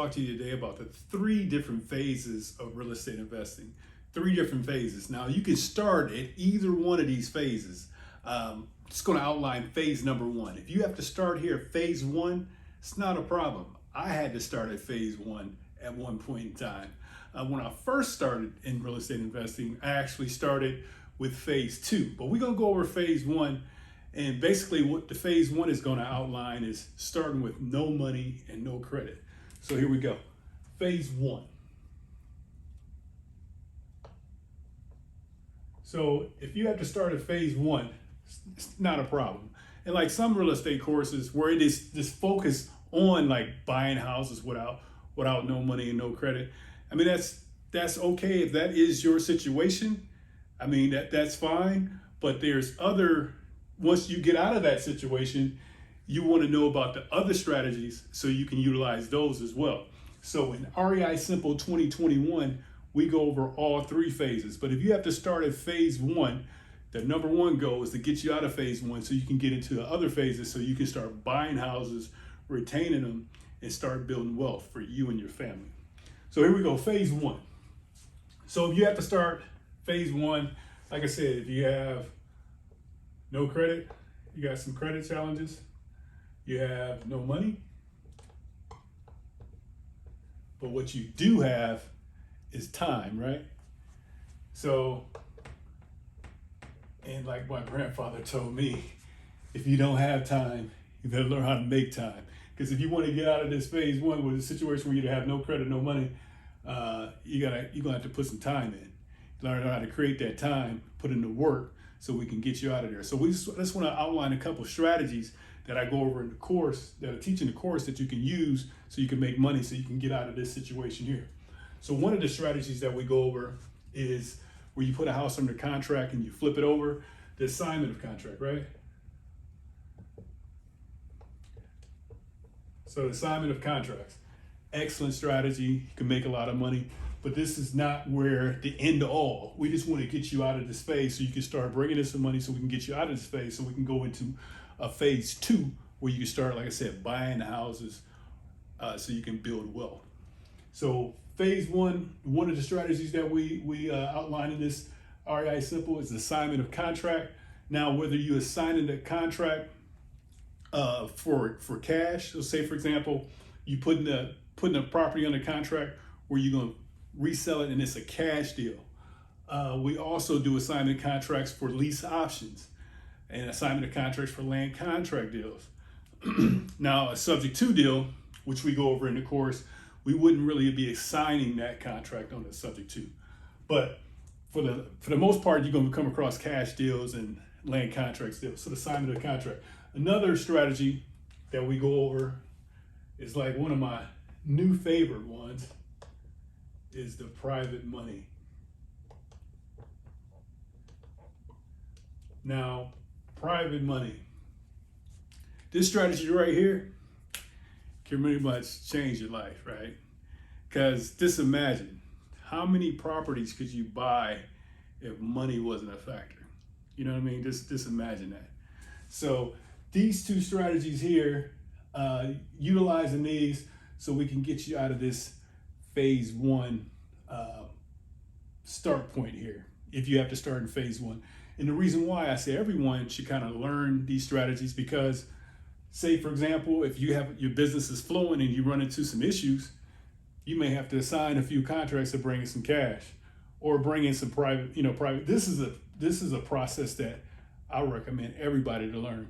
talk to you today about the 3 different phases of real estate investing. 3 different phases. Now, you can start at either one of these phases. Just going to outline phase number 1. If you have to start here at phase 1, it's not a problem. I had to start at phase 1 at one point in time. When I first started in real estate investing, I actually started with phase 2. But we're going to go over phase 1. And basically what the phase 1 is going to outline is starting with no money and no credit. So here we go. Phase 1. So if you have to start at phase 1, it's not a problem. And like some real estate courses where it is just focused on like buying houses without no money and no credit. I mean, that's okay if that is your situation. I mean, that's fine. But there's other, once you get out of that situation, you want to know about the other strategies so you can utilize those as well. So in REI Simple 2021, we go over all 3 phases. But if you have to start at phase 1, the number 1 goal is to get you out of phase 1 so you can get into the other phases so you can start buying houses, retaining them, and start building wealth for you and your family. So here we go, phase 1. So if you have to start phase 1, like I said, if you have no credit, you got some credit challenges, you have no money, but what you do have is time, right? So, and like my grandfather told me, if you don't have time, you better learn how to make time. Because if you want to get out of this phase 1 with a situation where you have no credit, no money, you're gonna have to put some time in. Learn how to create that time, put in the work, so we can get you out of there. So we just want to outline a couple strategies that I go over in the course, that I teach in the course that you can use so you can make money, so you can get out of this situation here. So one of the strategies that we go over is where you put a house under contract and you flip it over, the assignment of contract, right? So the assignment of contracts, excellent strategy. You can make a lot of money, but this is not where the end all. We just want to get you out of this phase so you can start bringing in some money so we can get you out of this phase so we can go into a phase 2 where you can start, like I said, buying houses so you can build wealth. So phase 1, one of the strategies that we outline in this REI Simple is assignment of contract. Now, whether you assign the contract for cash, so say for example, you putting a property under contract where you're going to resell it and it's a cash deal. We also do assignment contracts for lease options and assignment of contracts for land contract deals. Now, a subject to deal, which we go over in the course, we wouldn't really be assigning that contract on the subject to. But for the most part, you're going to come across cash deals and land contracts deals. So the assignment of contract. Another strategy that we go over is like one of my new favorite ones is the private money. Now, private money. This strategy right here can pretty much change your life, right? Because just imagine how many properties could you buy if money wasn't a factor? You know what I mean? Just imagine that. So these 2 strategies here, utilizing these so we can get you out of this phase 1 start point here, if you have to start in phase 1. And the reason why I say everyone should kind of learn these strategies, because say, for example, if you have your business is flowing and you run into some issues, you may have to assign a few contracts to bring in some cash or bring in some private. This is a process that I recommend everybody to learn.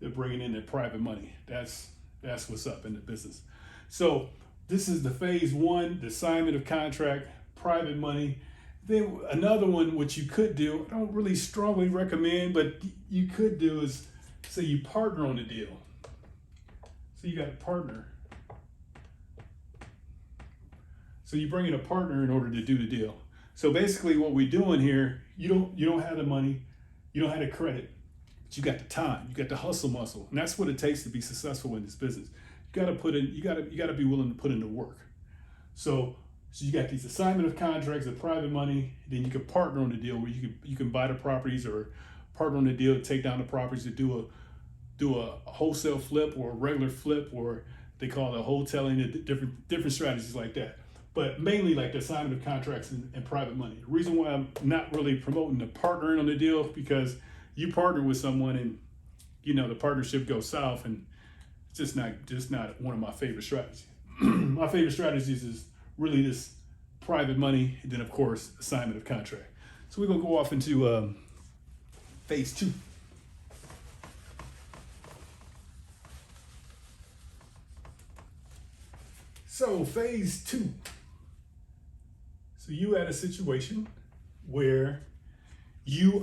They're bringing in their private money. That's what's up in the business. So this is the phase 1, the assignment of contract, private money. Then another one, which you could do, I don't really strongly recommend, but you could do is say you partner on the deal. So you got a partner. So you bring in a partner in order to do the deal. So basically what we're doing here, you don't have the money, you don't have the credit, but you got the time, you got the hustle muscle. And that's what it takes to be successful in this business. You gotta be willing to put in the work. So you got these assignment of contracts, the private money, then you can partner on the deal where you can buy the properties or partner on the deal to take down the properties to do a wholesale flip or a regular flip, or They call it wholesaling, different strategies like that. But mainly like the assignment of contracts and private money. The reason why I'm not really promoting the partnering on the deal, because you partner with someone and the partnership goes south, and it's just not one of my favorite strategies. My favorite strategies is really this private money, and then of course assignment of contract. So we're gonna go off into phase 2. So phase 2. So you had a situation where you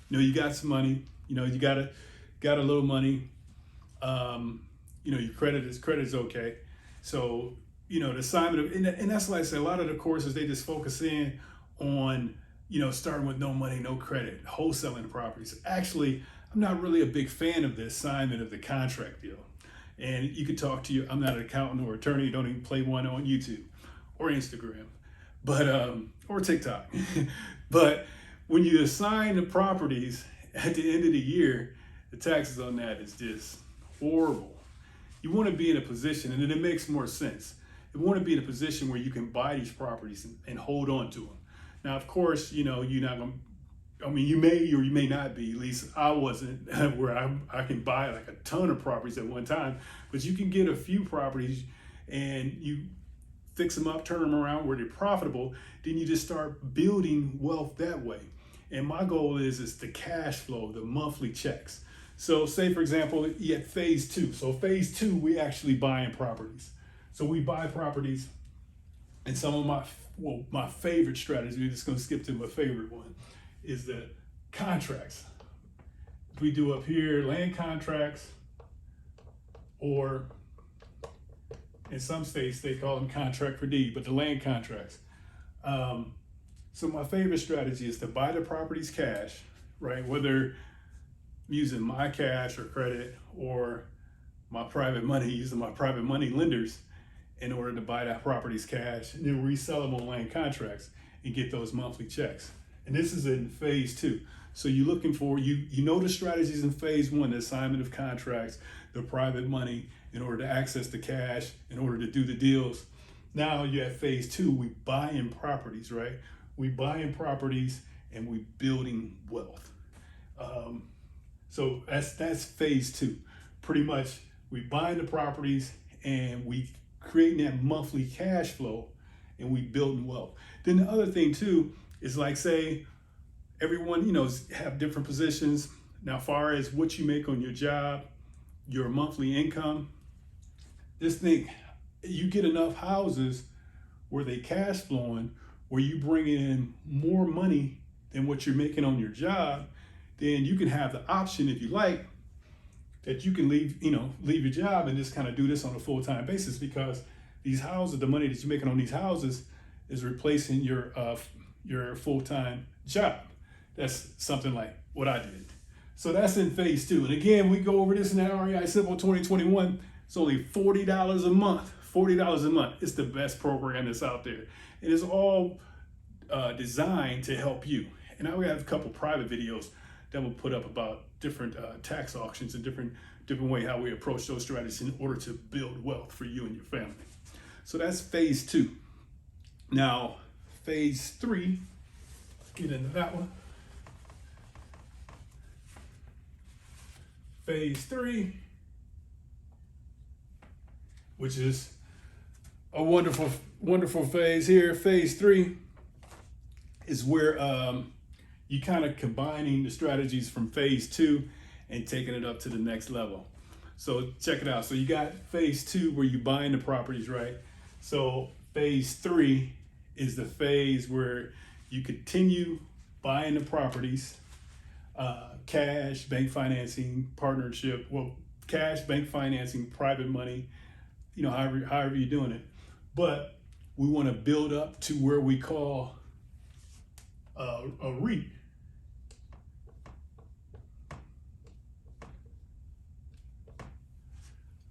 you got some money, you got a little money, your credit is okay. So the assignment of, and that's why I say a lot of the courses, they just focus in on starting with no money, no credit, wholesaling the properties. Actually, I'm not really a big fan of the assignment of the contract deal. And you could talk to I'm not an accountant or attorney, don't even play one on YouTube or Instagram, but or TikTok. But when you assign the properties at the end of the year, the taxes on that is just horrible. You want to be in a position, and it makes more sense. You want to be in a position where you can buy these properties and hold on to them. Now, of course, you're not going to, you may or you may not be, at least I wasn't, where I can buy like a ton of properties at one time, but you can get a few properties and you fix them up, turn them around where they're profitable, then you just start building wealth that way. And my goal is the cash flow, the monthly checks. So say, for example, you had phase 2. So phase 2, we actually buying properties. So we buy properties, and some of my favorite strategy, we're just gonna skip to my favorite one, is the contracts. We do up here land contracts, or in some states they call them contract for deed, but the land contracts. So my favorite strategy is to buy the properties cash, right? Whether using my cash or credit or my private money, using my private money lenders in order to buy that properties cash and then resell them on land contracts and get those monthly checks. And this is in phase 2. So you're looking for, the strategies in phase 1, the assignment of contracts, the private money in order to access the cash, in order to do the deals. Now you're at phase 2, we buying properties, right? We buying properties and we building wealth. So that's phase 2. Pretty much we buying the properties and we creating that monthly cash flow and we building wealth. Then the other thing too is, like, say everyone, have different positions. Now, far as what you make on your job, your monthly income, just think you get enough houses where they cash flowing, where you bring in more money than what you're making on your job, then you can have the option, if you like, that you can leave your job and just kind of do this on a full-time basis, because these houses, the money that you're making on these houses is replacing your full-time job. That's something like what I did. So that's in phase 2. And again, we go over this in that REI Simple 2021. It's only $40 a month. $40 a month. It's the best program that's out there. It is all designed to help you. And I have a couple private videos that we'll put up about different tax auctions and different way how we approach those strategies in order to build wealth for you and your family. So that's phase 2. Now, phase 3, get into that one. Phase 3, which is a wonderful, wonderful phase here. Phase 3 is where you kind of combining the strategies from phase 2 and taking it up to the next level. So check it out. So you got phase 2 where you're buying the properties, right? So phase 3 is the phase where you continue buying the properties, cash, bank financing, partnership, cash, bank financing, private money, however you're doing it. But we want to build up to where we call a REIT.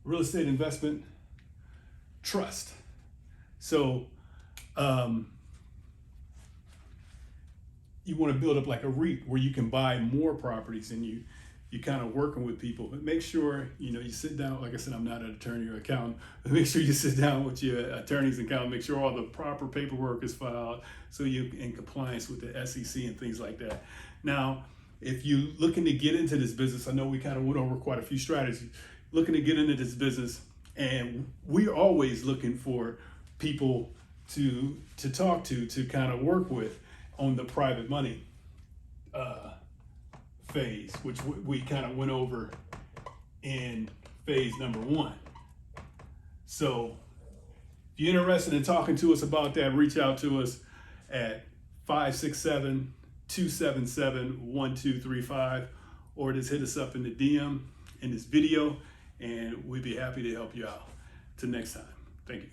Real estate investment trust. So you want to build up like a REIT where you can buy more properties and you you're kind of working with people. But make sure, you sit down. Like I said, I'm not an attorney or accountant, but make sure you sit down with your attorneys and accountant, make sure all the proper paperwork is filed so you're in compliance with the SEC and things like that. Now, if you're looking to get into this business, I know we kind of went over quite a few strategies, looking to get into this business, and we're always looking for people to talk to kind of work with on the private money phase, which we kind of went over in phase number 1. So if you're interested in talking to us about that, reach out to us at 567-277-1235, or just hit us up in the DM in this video, and we'd be happy to help you out. Till next time, thank you.